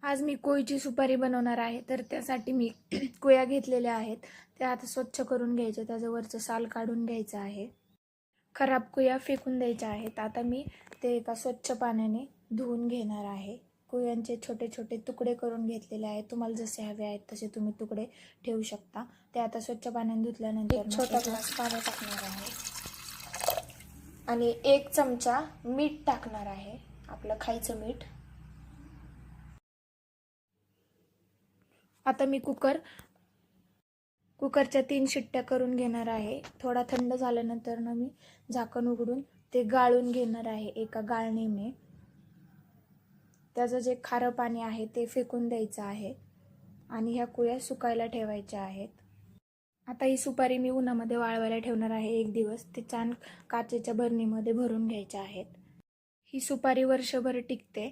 आज मी कोळीची सुपारी बनवणार आहे. तर त्यासाठी मी कोया घेतलेल्या आहेत. त्या आता स्वच्छ करून घ्यायच्या. त्याचं वरचं साल काढून घ्यायचं आहे. खराब कोया फेकून द्यायच्या आहेत. आता मी ते एका स्वच्छ पाण्याने धुवून घेणार आहे. कोयांचे छोटे छोटे तुकडे करून घेतलेले आहेत. तुम्हाला जसे हवे आहेत तसे तुम्ही तुकडे ठेवू शकता. ते आता स्वच्छ पाण्याने धुतल्यानंतर एक छोटा ग्लास पाणी टाकणार आहे आणि 1 चमचा मीठ टाकणार आहे, आपलं खायचं मीठ. आता मी कुकरच्या 3 शिट्ट्या करून घेणार आहे. थोडा थंड झाल्यानंतर मी झाकण उघडून ते गाळून घेणार आहे एका गाळणीने. त्याचं जे खारं पाणी आहे ते फेकून द्यायचं आहे आणि ह्या कुळ्या सुकायला ठेवायच्या आहेत. आता ही सुपारी मी उन्हामध्ये वाळवायला ठेवणार आहे 1 दिवस. ते छान काचेच्या बरणीमध्ये भरून घ्यायच्या आहेत. ही सुपारी वर्षभर टिकते